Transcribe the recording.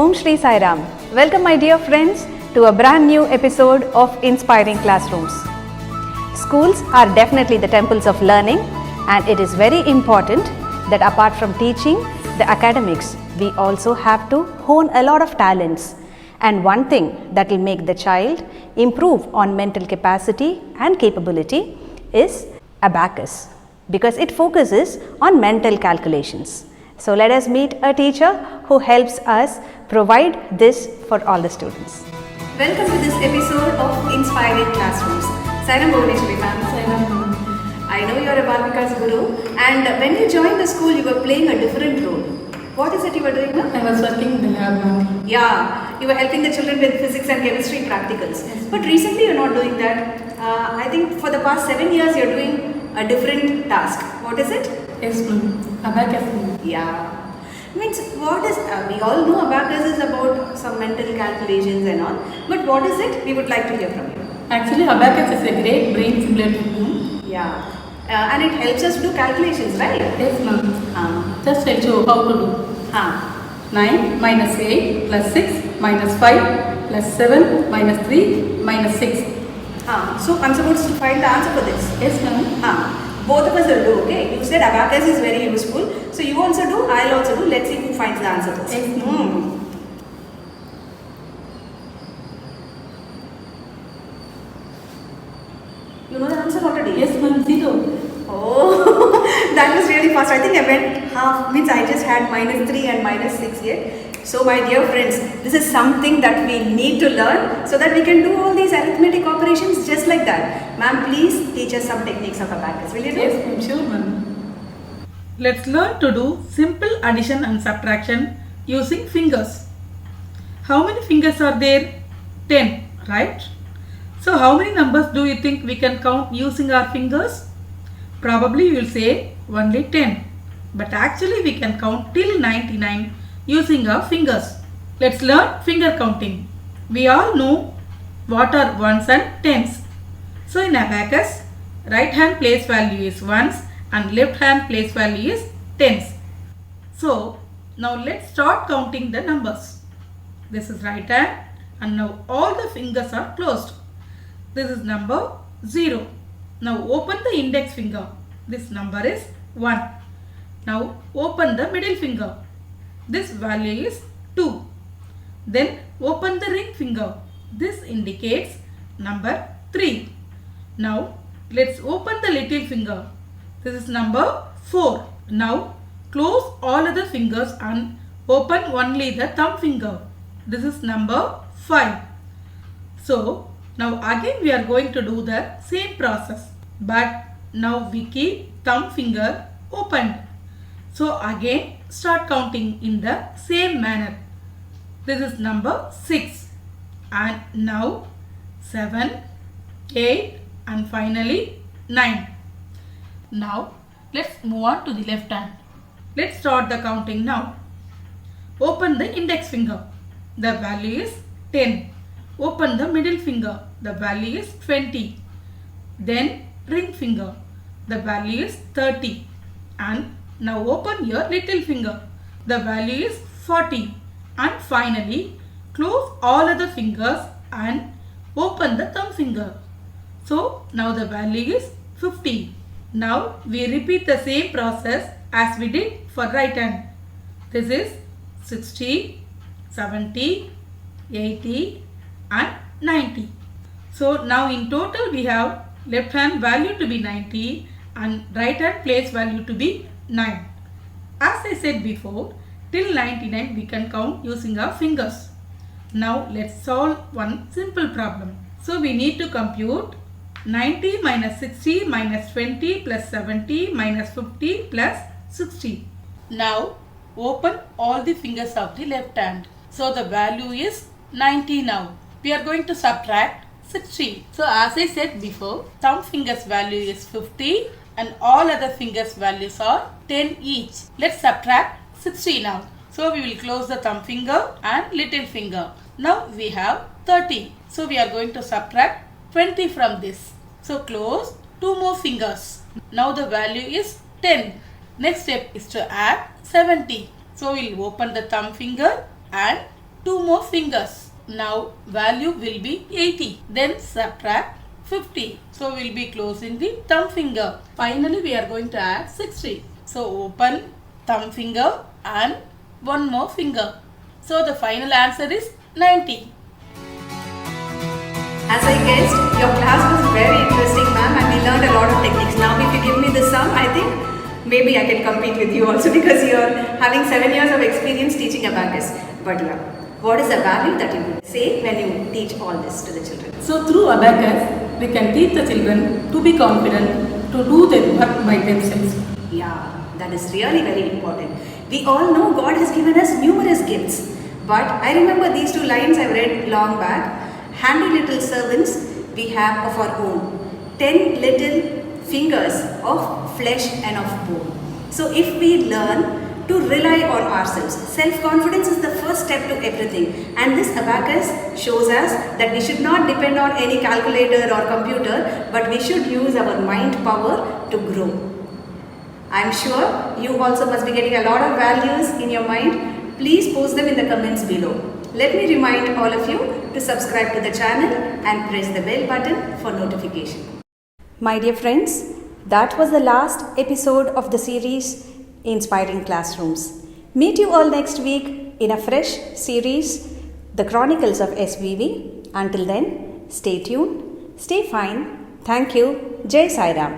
Om Shri Sai Ram. Welcome my dear friends to a brand new episode of Inspiring Classrooms. Schools are definitely the temples of learning, and it is very important that apart from teaching the academics, we also have to hone a lot of talents. And one thing that will make the child improve on mental capacity and capability is abacus, because it focuses on mental calculations. So let us meet a teacher who helps us provide this for all the students. Welcome to this episode of Inspiring Classrooms. Sairam Bhuvaneshwari ma'am. Sairam. I know you are a Balvikas Guru, and when you joined the school you were playing a different role. What is it you were doing now? I was working in the lab, ma'am. Yeah, you were helping the children with physics and chemistry practicals. Yes. But recently you are not doing that. I think for the past 7 years you are doing a different task. What is it? Yes, ma'am. Abacus, ma'am. Yeah. Means what is, we all know abacus is about some mental calculations and all. But what is it? We would like to hear from you. Actually, abacus is a great brain simulator, ma'am. Yeah. And it helps us do calculations, right? Yes, ma'am. Just I'll show how to do. 9 minus 8 plus 6 minus 5 plus 7 minus 3 minus 6. So I'm supposed to find the answer for this. Yes, ma'am. Both of us will do, okay? You said abacus is very useful. So you also do, I'll also do. Let's see who finds the answer first. Yes, ma'am. You know the answer already? Yes, ma'am. 0. Oh, that was really fast. I think I went half, means I just had -3 and -6 yet. So my dear friends, this is something that we need to learn so that we can do all these arithmetic operations just like that. Ma'am, please teach us some techniques of abacus. Will you do? Yes, ma'am. Sure, ma'am. Let's learn to do simple addition and subtraction using fingers. How many fingers are there? 10, right? So how many numbers do you think we can count using our fingers? Probably you will say only 10. But actually we can count till 99 using our fingers. Let's learn finger counting. We all know what are ones and tens. So in abacus, right hand place value is ones and left hand place value is tens. So now let's start counting the numbers. This is right hand and now all the fingers are closed. This is number 0. Now open the index finger. This number is 1. Now open the middle finger. This value is 2. Then open the ring finger. This indicates number 3. Now let's open the little finger. This is number 4. Now close all other fingers and open only the thumb finger. This is number 5. So now again we are going to do the same process, but now we keep thumb finger opened. So again start counting in the same manner. This is number 6 and now 7, 8 and finally 9. Now let's move on to the left hand. Let's start the counting now. Open the index finger. The value is 10. Open the middle finger. The value is 20. Then ring finger. The value is 30. And now open your little finger. The value is 40. And finally close all other fingers and open the thumb finger. So now the value is 50. Now we repeat the same process as we did for right hand. This is 60, 70, 80 and 90. So now in total we have left hand value to be 90 and right hand place value to be 9. As I said before, till 99 we can count using our fingers. Now let's solve one simple problem. So we need to compute 90 minus 60 minus 20 plus 70 minus 50 plus 60. Now open all the fingers of the left hand. So the value is 90 now. We are going to subtract 60. So as I said before, thumb fingers value is 50 and all other fingers values are 10 each. Let's subtract 60 now. So we will close the thumb finger and little finger. Now we have 30. So we are going to subtract 20 from this. So close 2 more fingers. Now the value is 10. Next step is to add 70. So we will open the thumb finger and 2 more fingers. Now value will be 80. Then subtract 50. So we will be closing the thumb finger. Finally we are going to add 60. So open thumb finger and one more finger. So the final answer is 90. As I guessed, your class was very interesting, ma'am, and we learned a lot of techniques. Now, if you give me the sum, I think maybe I can compete with you also because you are having 7 years of experience teaching abacus. But yeah, what is the value that you would say when you teach all this to the children? So through abacus, we can teach the children to be confident to do their work by themselves. Yeah, that is really very important. We all know God has given us numerous gifts. But I remember these 2 lines I read long back. Handy little servants we have of our own, 10 little fingers of flesh and of bone. So if we learn to rely on ourselves, self-confidence is the first step to everything, and this abacus shows us that we should not depend on any calculator or computer, but we should use our mind power to grow. I am sure you also must be getting a lot of values in your mind. Please post them in the comments below. Let me remind all of you to subscribe to the channel and press the bell button for notification. My dear friends, that was the last episode of the series Inspiring Classrooms. Meet you all next week in a fresh series, The Chronicles of SVV. Until then, stay tuned, stay fine. Thank you. Jai Sai Ram.